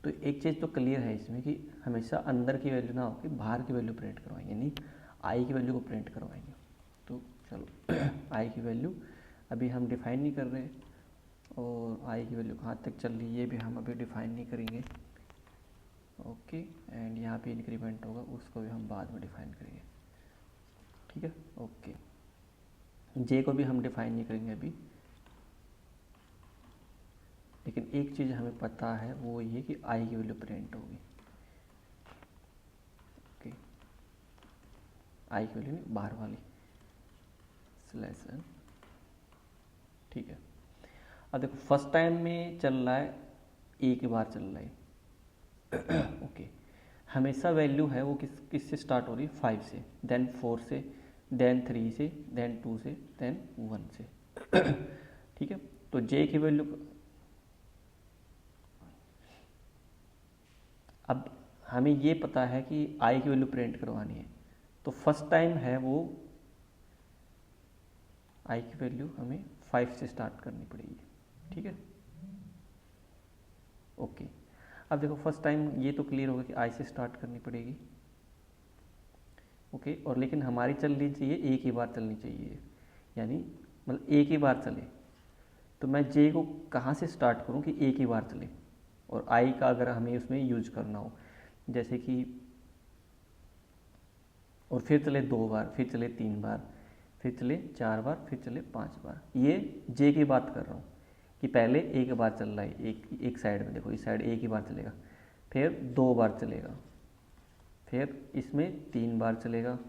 तो एक चीज़ तो क्लियर है इसमें कि हमेशा अंदर की वैल्यू ना होकर बाहर की वैल्यू प्रिंट करवाएंगे, यानी आई की वैल्यू को प्रिंट करवाएंगे। तो चलो आई की वैल्यू अभी हम डिफाइन नहीं कर रहे, और आई की वैल्यू कहाँ तक चल रही है ये भी हम अभी डिफाइन नहीं करेंगे। ओके, एंड यहाँ पे इंक्रीमेंट होगा उसको भी हम बाद में डिफाइन करेंगे, ठीक है। ओके, जे को भी हम डिफाइन नहीं करेंगे अभी, लेकिन एक चीज़ हमें पता है वो ये कि आई की वैल्यू प्रिंट होगी। ओके, आई की वैल्यू नहीं, बाहर वाली स्लैश एन, ठीक है। अब देखो फर्स्ट टाइम में चल रहा है, एक बार चल रहा है। ओके, हमेशा वैल्यू है वो किससे स्टार्ट हो रही है, 5 से, देन 4 से, देन 3 से, देन 2 से, देन 1 से। ठीक है, तो जे की वैल्यू, अब हमें ये पता है कि आई की वैल्यू प्रिंट करवानी है, तो फर्स्ट टाइम है वो आई की वैल्यू हमें 5 से स्टार्ट करनी पड़ेगी, ठीक है। ओके, अब देखो फर्स्ट टाइम ये तो क्लियर होगा कि आई से स्टार्ट करनी पड़ेगी। ओके, और लेकिन हमारी चलनी चाहिए एक ही बार चलनी चाहिए, यानी मतलब एक ही बार चले, तो मैं जे को कहाँ से स्टार्ट करूँ कि एक ही बार चले, और आई का अगर हमें उसमें यूज करना हो, जैसे कि और फिर चले 2 बार, फिर चले 3 बार, फिर चले 4 बार, फिर चले 5 बार, ये जे की बात कर रहा हूँ कि पहले एक बार चल रहा है, एक साइड में देखो, इस साइड एक ही बार चलेगा, फिर 2 बार चलेगा, फिर इसमें 3 बार चलेगा,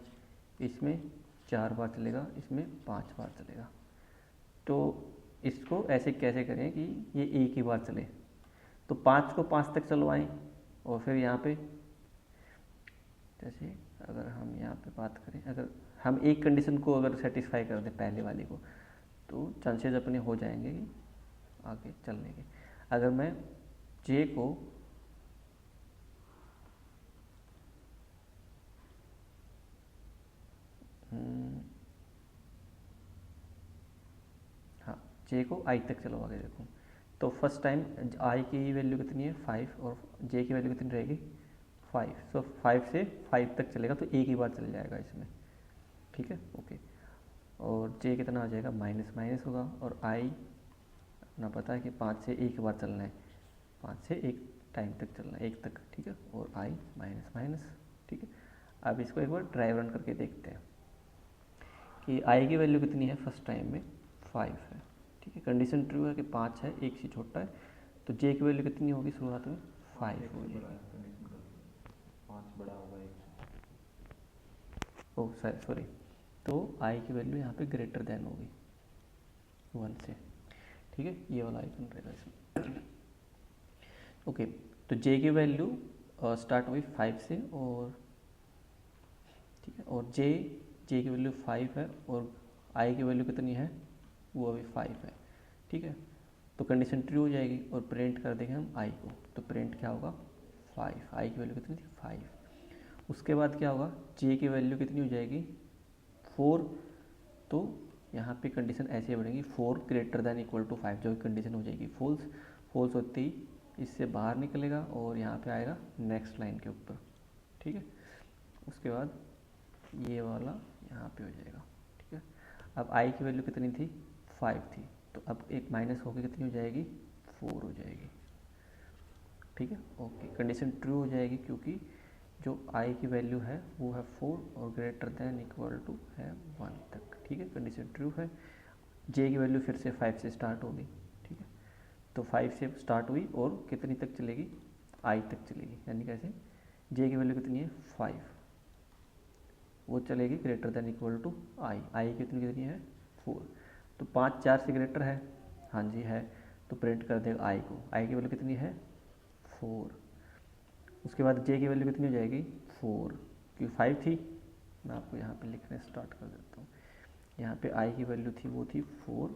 इसमें 4 बार चलेगा, इसमें 5 बार चलेगा। तो इसको ऐसे कैसे करें कि ये एक ही बार चले, तो 5 को 5 तक चलवाएं, और फिर यहाँ पे जैसे अगर हम यहाँ पे बात करें, अगर हम एक कंडीशन को अगर सेटिस्फाई कर दें पहले वाली को, तो चांसेस अपने हो जाएंगे कि आगे चलने के। अगर मैं जे को हाँ, जे को आई तक चलवा के देखूँ, तो फर्स्ट टाइम आई की वैल्यू कितनी है 5, और जे की वैल्यू कितनी रहेगी 5, सो 5 से 5 तक चलेगा, तो एक ही बार चल जाएगा इसमें, ठीक है। ओके, और जे कितना आ जाएगा, माइनस माइनस होगा, और आई अपना पता है कि 5 से एक बार चलना है, 5 से एक टाइम तक चलना है, एक तक, ठीक है, और आई माइनस माइनस, ठीक है। अब इसको एक बार ड्राइव रन करके देखते हैं कि आई की वैल्यू कितनी है फर्स्ट टाइम में 5 है, ठीक है। कंडीशन ट्रू है कि 5 है, एक से छोटा है, तो जे की वैल्यू कितनी होगी शुरुआत में 5 होगी। 5 बड़ा होगा ओह सॉरी, तो आई की वैल्यू यहाँ पे ग्रेटर देन होगी 1 से, ठीक है, ये वाला आइकन रहेगा इसमें। ओके, तो जे की वैल्यू स्टार्ट हुई 5 से, और ठीक है, और जे की वैल्यू 5 है, और आई की वैल्यू कितनी है, वो अभी 5 है, ठीक है। तो कंडीशन ट्रू हो जाएगी, और प्रिंट कर देंगे हम आई को, तो प्रिंट क्या होगा 5, आई की वैल्यू कितनी थी 5। उसके बाद क्या होगा, जे की वैल्यू कितनी हो जाएगी 4, तो यहाँ पे कंडीशन ऐसे बढ़ेगी 4 ग्रेटर दैन इक्वल टू 5, जो कंडीशन हो जाएगी फॉल्स, फॉल्स होती ही इससे बाहर निकलेगा, और यहाँ पे आएगा नेक्स्ट लाइन के ऊपर, ठीक है। उसके बाद ये वाला यहाँ पे हो जाएगा, ठीक है। अब आई की वैल्यू कितनी थी 5 थी, तो अब एक माइनस होकर कितनी हो जाएगी 4 हो जाएगी, ठीक है। ओके, कंडीशन ट्रू हो जाएगी क्योंकि जो आई की वैल्यू है वो है 4, और ग्रेटर दैन इक्वल टू है 1 तक, ठीक है, कंडीशन ट्रू है। जे की वैल्यू फिर से 5 से स्टार्ट होगी, ठीक है, तो 5 से स्टार्ट हुई और कितनी तक चलेगी आई तक चलेगी, यानी कैसे, जे की वैल्यू कितनी है 5, वो चलेगी ग्रेटर दैन इक्वल टू आई कितनी कितनी है 4, तो 5 4 से ग्रेटर है, हाँ जी है, तो प्रिंट कर देगा आई को, आई की वैल्यू कितनी है 4। उसके बाद जे की वैल्यू कितनी हो जाएगी 4, क्योंकि 5 थी, मैं आपको यहाँ पे लिखने स्टार्ट कर देता हूँ। यहाँ पे आई की वैल्यू थी वो थी 4,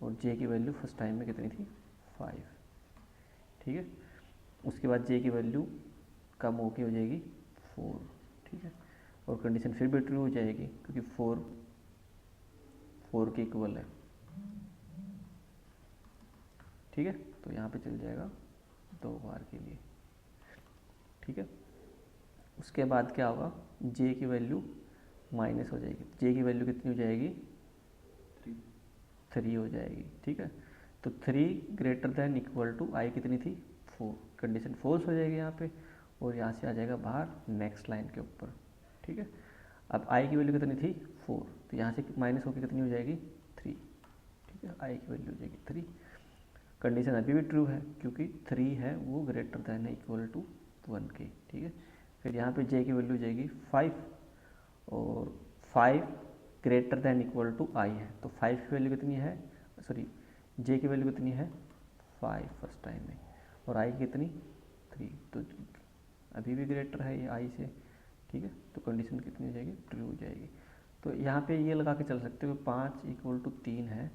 और जे की वैल्यू फर्स्ट टाइम में कितनी थी 5, ठीक है। उसके बाद जे की वैल्यू कम होके हो जाएगी 4, ठीक है, और कंडीशन फिर भी ट्रू हो जाएगी क्योंकि 4 के इक्वल है, ठीक है, तो यहाँ पे चल जाएगा 2 बार के लिए, ठीक है। उसके बाद क्या होगा, जे की वैल्यू माइनस हो जाएगी, जे की वैल्यू कितनी हो जाएगी 3 हो जाएगी। ठीक है, तो 3 ग्रेटर देन इक्वल टू आई कितनी थी 4, कंडीशन फॉल्स हो जाएगी यहाँ पे, और यहाँ से आ जाएगा बाहर नेक्स्ट लाइन के ऊपर। ठीक है, अब आई की वैल्यू कितनी थी 4, तो यहाँ से माइनस होकर कितनी हो जाएगी 3। ठीक है, आई की वैल्यू हो जाएगी 3। कंडीशन अभी भी ट्रू है क्योंकि 3 है वो ग्रेटर देन है इक्वल टू 1 के। ठीक है, फिर यहाँ पे जे की वैल्यू हो जाएगी 5, और 5 ग्रेटर देन इक्वल टू आई है, तो 5 की वैल्यू कितनी है, सॉरी जे की वैल्यू कितनी है 5 फर्स्ट टाइम में, और आई की कितनी 3, तो अभी भी ग्रेटर है ये आई से। ठीक है, तो कंडीशन कितनी हो जाएगी ट्रू हो जाएगी। तो यहाँ पे ये लगा के चल सकते हो 5 इक्वल टू 3 है,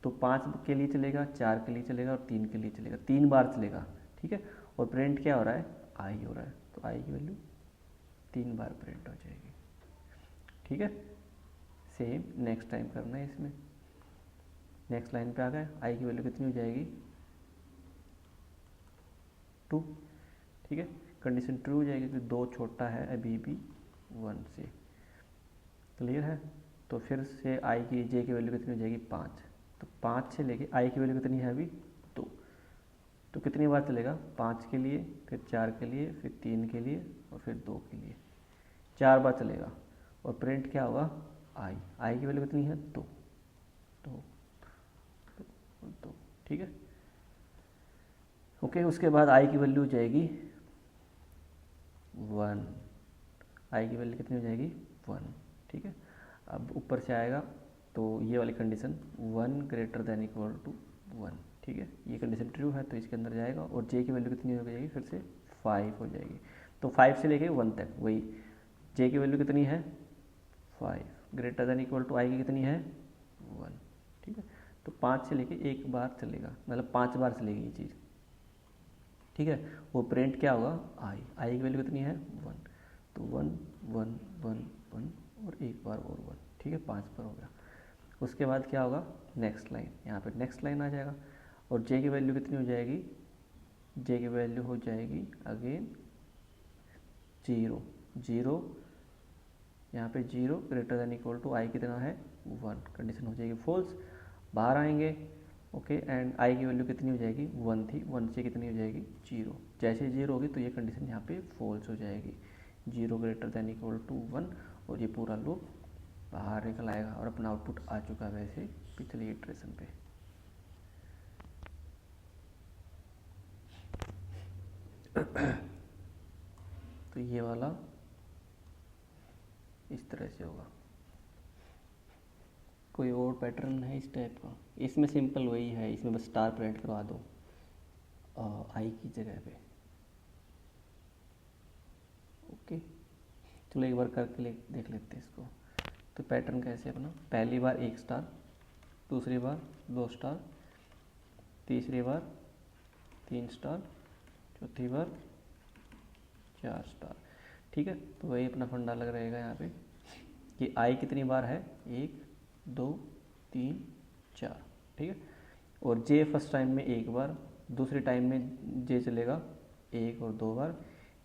तो 5 के लिए चलेगा, 4 के लिए चलेगा और 3 के लिए चलेगा, 3 बार चलेगा। ठीक है, और प्रिंट क्या हो रहा है आई हो रहा है, तो आई की वैल्यू 3 बार प्रिंट हो जाएगी। ठीक है, सेम नेक्स्ट टाइम करना है इसमें। नेक्स्ट लाइन पे आ गए, आई की वैल्यू कितनी हो जाएगी 2। ठीक है, कंडीशन ट्रू हो जाएगी क्योंकि 2 छोटा है अभी भी 1 से। क्लियर है, तो फिर से आई की जे की वैल्यू कितनी हो जाएगी 5, तो 5 से लेके आई की वैल्यू कितनी है अभी 2, तो कितनी बार चलेगा 5 के लिए, फिर 4 के लिए, फिर 3 के लिए और फिर 2 के लिए, 4 बार चलेगा। और प्रिंट क्या होगा आई की वैल्यू कितनी है 2, 2, 2। ठीक है, ओके, उसके बाद आई की वैल्यू हो जाएगी 1, आई की वैल्यू कितनी हो जाएगी 1। ठीक है, अब ऊपर से आएगा तो ये वाली condition 1 greater than equal to 1। ठीक है, ये कंडीशन ट्रू है तो इसके अंदर जाएगा, और जे की वैल्यू कितनी हो जाएगी फिर से 5 हो जाएगी, तो 5 से लेके 1 तक वही, जे की वैल्यू कितनी है 5 ग्रेटर देन इक्वल टू आई की कितनी है 1। ठीक है, तो 5 से लेके 1 बार चलेगा, मतलब 5 बार चलेगी ये चीज़। ठीक है, वो प्रिंट क्या होगा आई की वैल्यू कितनी है 1, तो 1 1 1 1 और 1 बार और 1। ठीक है, 5 बार हो गया। उसके बाद क्या होगा नेक्स्ट लाइन, यहाँ पे नेक्स्ट लाइन आ जाएगा, और जे की वैल्यू कितनी हो जाएगी, जे की वैल्यू हो जाएगी अगेन 0 0, यहाँ पे 0 ग्रेटर देन इक्वल टू आई कितना है 1, कंडीशन हो जाएगी फॉल्स, बाहर आएंगे। ओके, एंड आई की वैल्यू कितनी हो जाएगी 1 थी, 1 से कितनी हो जाएगी 0, जैसे 0 होगी तो ये कंडीशन यहाँ पे फॉल्स हो जाएगी, 0 ग्रेटर देन इक्वल टू 1, और ये पूरा लूप बाहर निकल आएगा और अपना आउटपुट आ चुका है वैसे पिछले इटरेशन पे। तो ये वाला इस तरह से होगा। कोई और पैटर्न है इस टाइप का, इसमें सिंपल वही है, इसमें बस स्टार प्रिंट करवा दो आई की जगह पे। ओके, चलो एक बार करके देख लेते हैं इसको। तो पैटर्न कैसे अपना, पहली बार 1 स्टार, दूसरी बार 2 स्टार, तीसरी बार 3 स्टार, चौथी बार 4 स्टार। ठीक है, तो वही अपना फंडा लग रहेगा यहाँ पे कि आई कितनी बार है 1 2 3 4। ठीक है, और जे फर्स्ट टाइम में 1 बार, दूसरे टाइम में जे चलेगा 1 और 2 बार,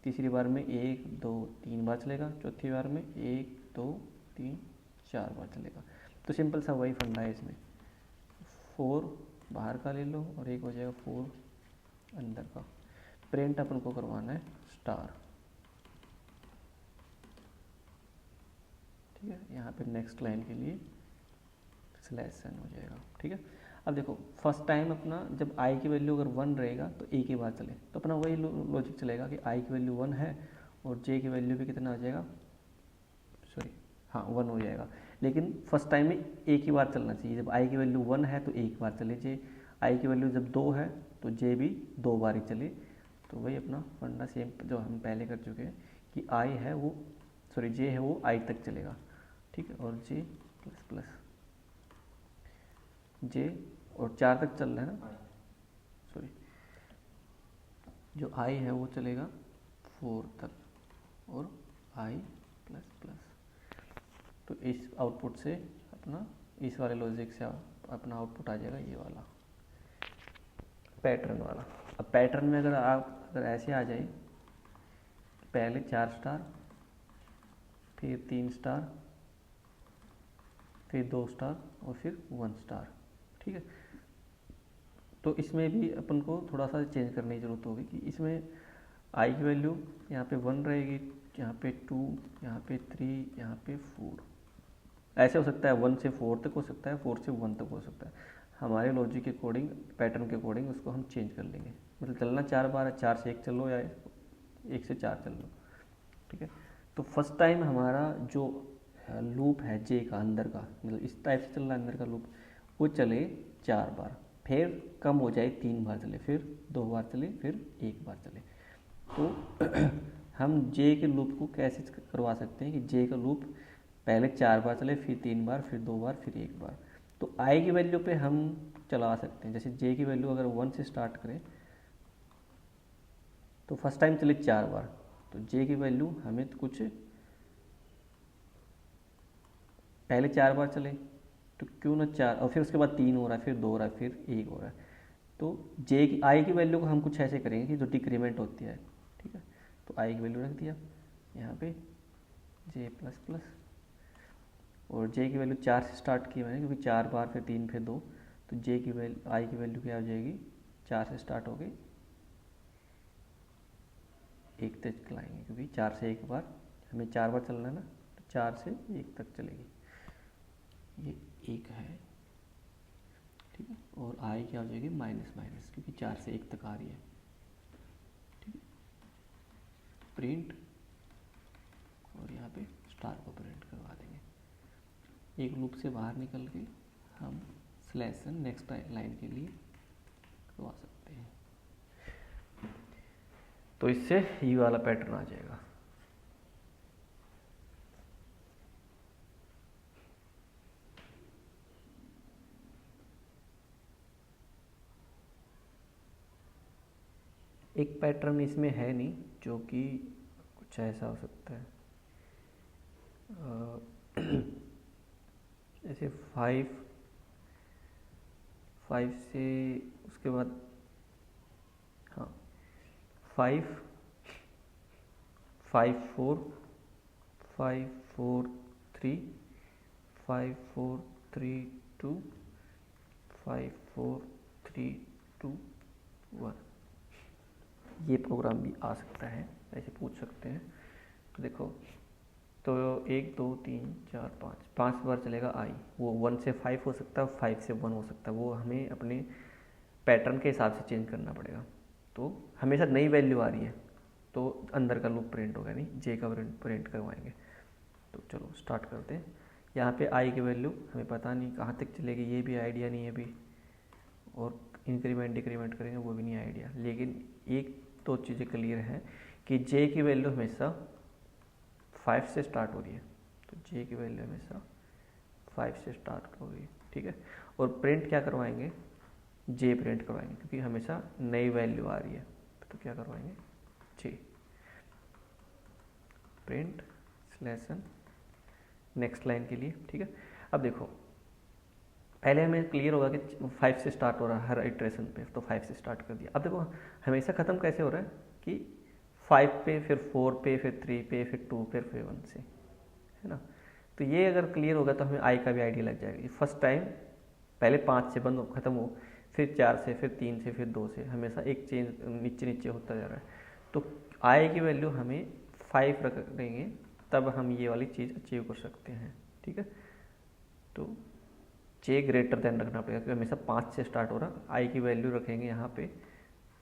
तीसरी बार में 1 2 3 बार चलेगा, चौथी बार में 1 2 3 4 बार चलेगा। तो सिंपल सा वही फंडा है इसमें, 4 बाहर का ले लो और एक हो जाएगा 4 अंदर का। प्रिंट अपन को करवाना है स्टार। ठीक है, यहाँ पे नेक्स्ट लाइन के लिए /n हो जाएगा। ठीक है, अब देखो फर्स्ट टाइम अपना जब i की वैल्यू अगर 1 रहेगा तो एक ही बार चले, तो अपना वही लॉजिक चलेगा कि i की वैल्यू 1 है और j की वैल्यू भी कितना आ जाएगा, सॉरी हाँ 1 हो जाएगा, लेकिन फर्स्ट टाइम में एक ही बार चलना चाहिए। जब i की वैल्यू 1 है तो एक बार चले j, i की वैल्यू जब 2 है तो j भी 2 बार ही चले। तो वही अपना फंडा सेम जो हम पहले कर चुके हैं कि i है वो सॉरी j है वो i तक चलेगा। ठीक है, और j प्लस प्लस j और 4 तक चल रहा है ना, सॉरी जो i है वो चलेगा 4 तक और i प्लस प्लस। तो इस आउटपुट से अपना इस वाले लॉजिक से अपना आउटपुट आ जाएगा ये वाला पैटर्न वाला। अब पैटर्न में अगर ऐसे आ जाए, पहले 4 स्टार, फिर 3 स्टार, फिर 2 स्टार और फिर 1 स्टार। ठीक है। तो इसमें भी अपन को थोड़ा सा चेंज करने की ज़रूरत होगी कि इसमें आई की वैल्यू यहाँ पे 1 रहेगी, यहाँ पे 2, यहाँ पे 3, यहाँ पे 4। ऐसे हो सकता है 1 से 4 तक हो सकता है, 4 से 1 तक हो सकता है। हमारे लॉजिक के अकॉर्डिंग, पैटर्न के अकॉर्डिंग उसको हम चेंज कर लेंगे। मतलब चलना 4 बार है, 4 से 1 चलो या 1 से 4 चल लो, ठीक है। तो फर्स्ट टाइम हमारा जो लूप है जे का अंदर का, मतलब इस टाइप से चल रहा है अंदर का लूप, वो चले 4 बार, फिर कम हो जाए 3 बार चले, फिर 2 बार चले, फिर 1 बार चले। तो हम जे के लूप को कैसे करवा सकते हैं कि जे का लूप पहले 4 बार चले, फिर 3 बार, फिर 2 बार, फिर 1 बार। तो आई की वैल्यू पे हम चला सकते हैं। जैसे जे की वैल्यू अगर 1 से स्टार्ट करें तो फर्स्ट टाइम चले 4 बार, तो जे की वैल्यू हमें तो कुछ पहले 4 बार चले, तो क्यों ना 4, और फिर उसके बाद 3 हो रहा है, फिर 2 हो रहा है, फिर 1 हो रहा है। तो जे की आई की वैल्यू को हम कुछ ऐसे करेंगे कि जो डिक्रीमेंट होती है, ठीक है। तो आई की वैल्यू रख दिया यहाँ पे जे प्लस प्लस, और जे की वैल्यू 4 से स्टार्ट की मैंने, क्योंकि 4 बार, फिर 3, फिर 2, तो जे की वैल्यू, आई की वैल्यू क्या हो जाएगी, 4 से स्टार्ट हो गई, 1 तक चलाएंगे, क्योंकि 4 से 1 बार, हमें 4 बार चलना है ना, तो 4 से 1 तक चलेगी। ये 1 है, ठीक है। और आई क्या हो जाएगी, माइनस माइनस, क्योंकि 4 से 1 तक आ रही है, ठीक है। प्रिंट, और यहाँ पे स्टार को प्रिंट करवा देंगे। एक लूप से बाहर निकल के हम स्लैश नेक्स्ट लाइन के लिए करवा सकते हैं। तो इससे ये वाला पैटर्न आ जाएगा। एक पैटर्न इसमें है नहीं जो कि कुछ ऐसा हो सकता है, जैसे 5 से उसके बाद, हाँ 5, 5 4, 5 4 3, 5 4 3 2, 5 4 3 2 1, ये प्रोग्राम भी आ सकता है, ऐसे पूछ सकते हैं। तो देखो, तो 1 2 3 4 5 बार चलेगा आई, वो 1 से 5 हो सकता है, 5 से 1 हो सकता है, वो हमें अपने पैटर्न के हिसाब से चेंज करना पड़ेगा। तो हमेशा नई वैल्यू आ रही है तो अंदर का लूप प्रिंट होगा नहीं, जे का प्रिंट करवाएंगे। तो चलो स्टार्ट करते हैं। यहाँ पे आई की वैल्यू हमें पता नहीं कहाँ तक चलेगी, ये भी आइडिया नहीं है अभी, और इंक्रीमेंट डिक्रीमेंट करेंगे वो भी नहीं आइडिया। लेकिन एक दो चीज़ें क्लियर हैं कि जे की वैल्यू हमेशा 5 से स्टार्ट हो रही है, तो जे की वैल्यू हमेशा 5 से स्टार्ट हो रही है, ठीक है। और प्रिंट क्या करवाएंगे, जे प्रिंट करवाएंगे, क्योंकि हमेशा नई वैल्यू आ रही है। तो क्या करवाएंगे, जे प्रिंट स्लैश नेक्स्ट लाइन के लिए, ठीक है। अब देखो, पहले हमें क्लियर होगा कि 5 से स्टार्ट हो रहा है हर इटरेशन पे, तो 5 से स्टार्ट कर दिया। अब देखो हमेशा ख़त्म कैसे हो रहा है कि 5 पे, फिर 4 पे, फिर 3 पे, फिर 2 पे, फिर 1 से, है ना। तो ये अगर क्लियर होगा तो हमें आई का भी आइडिया लग जाएगा। फर्स्ट टाइम पहले 5 से बंद खत्म हो, फिर 4 से, फिर 3 से, फिर 2 से, हमेशा एक चेंज नीचे नीचे होता जा रहा है। तो आई की वैल्यू हमें 5 रख देंगे, तब हम ये वाली चीज़ अचीव कर सकते हैं, ठीक है। तो जे ग्रेटर देन रखना पड़ेगा, क्योंकि हमेशा 5 से स्टार्ट हो रहा। आई की वैल्यू रखेंगे यहाँ पे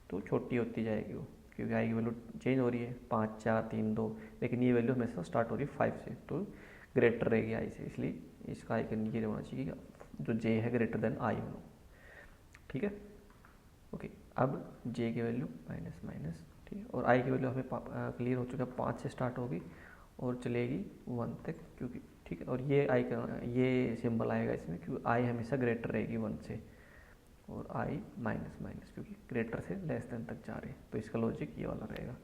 तो छोटी होती जाएगी वो, क्योंकि आई की वैल्यू चेंज हो रही है, 5 4 3 2, लेकिन ये वैल्यू हमेशा स्टार्ट हो रही है 5 से, तो ग्रेटर रहेगी आई से, इसलिए इसका आइकन ये होना चाहिए कि जो जे है ग्रेटर देन आई हो, ठीक है। ओके, अब जे की वैल्यू माइनस माइनस, ठीक है। और आई की वैल्यू हमें क्लियर हो चुका है, 5 से स्टार्ट होगी और चलेगी 1 तक, क्योंकि ठीक है। और ये आई का ये सिंबल आएगा इसमें, क्योंकि आई हमेशा ग्रेटर रहेगी 1 से, और आई माइनस माइनस, क्योंकि ग्रेटर से लेस देन तक जा रहे हैं। तो इसका लॉजिक ये वाला रहेगा,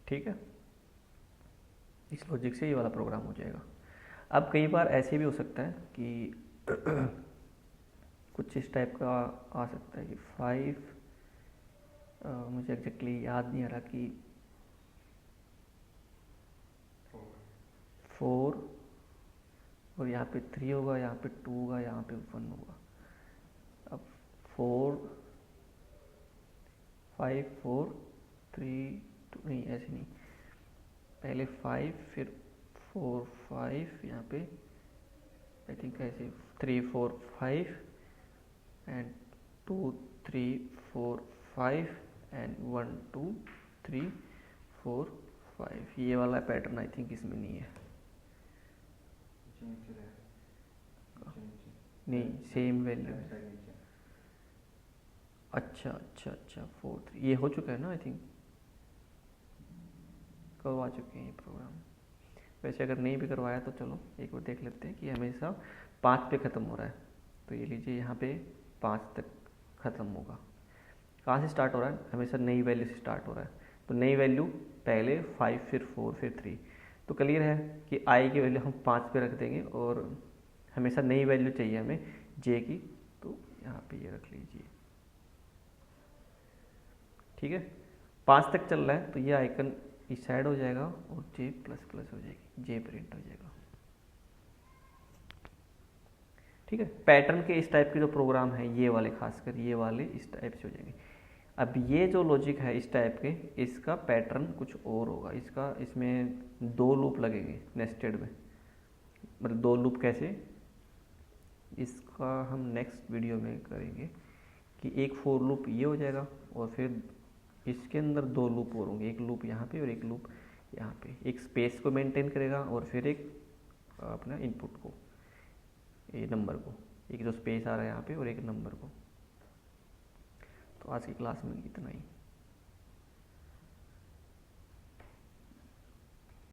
ठीक है। इस लॉजिक से ये वाला प्रोग्राम हो जाएगा। अब कई बार ऐसे भी हो सकता है कि कुछ इस टाइप का आ सकता है कि 5, मुझे एग्जैक्टली याद नहीं आ रहा कि 4 और यहाँ पे 3 होगा, यहाँ पे 2 होगा, यहाँ पे 1 होगा। अब 4 5 4 3 2, नहीं ऐसे नहीं, पहले 5 फिर 4 5, यहाँ पे आई थिंक ऐसे 3 4 5 एंड 2 3 4 5 एंड 1 2 3 4 5। ये वाला पैटर्न आई थिंक इसमें नहीं है। नहीं, सेम वैल्यू। अच्छा अच्छा अच्छा 4 3, ये हो चुका है ना आई थिंक, करवा चुके हैं ये प्रोग्राम। वैसे अगर नहीं भी करवाया तो चलो एक बार देख लेते हैं कि हमेशा 5 पे ख़त्म हो रहा है। तो ये लीजिए यहाँ पे 5 तक ख़त्म होगा। कहाँ से स्टार्ट हो रहा है? हमेशा नई वैल्यू से स्टार्ट हो रहा है। तो नई वैल्यू पहले 5 फिर 4 फिर 3। तो क्लियर है कि आई की वैल्यू हम 5 पे रख देंगे और हमेशा नई वैल्यू चाहिए हमें जे की, तो यहाँ पे ये रख लीजिए। ठीक है, 5 तक चल रहा है तो ये आइकन इस साइड हो जाएगा और जे प्लस प्लस हो जाएगी, जे प्रिंट हो जाएगा। ठीक है, पैटर्न के इस टाइप के जो प्रोग्राम है ये वाले, खासकर ये वाले इस टाइप से हो जाएंगे। अब ये जो लॉजिक है इस टाइप के, इसका पैटर्न कुछ और होगा। इसमें 2 लूप लगेंगे नेस्टेड में। मतलब 2 लूप कैसे, इसका हम नेक्स्ट वीडियो में करेंगे कि एक फॉर लूप ये हो जाएगा और फिर इसके अंदर 2 लूप और होंगे, एक लूप यहाँ पे और एक लूप यहाँ पे। एक स्पेस को मेंटेन करेगा और फिर एक अपना इनपुट को, ये नंबर को, एक जो स्पेस आ रहा है यहाँ पे और एक नंबर को। तो आज की क्लास में इतना ही।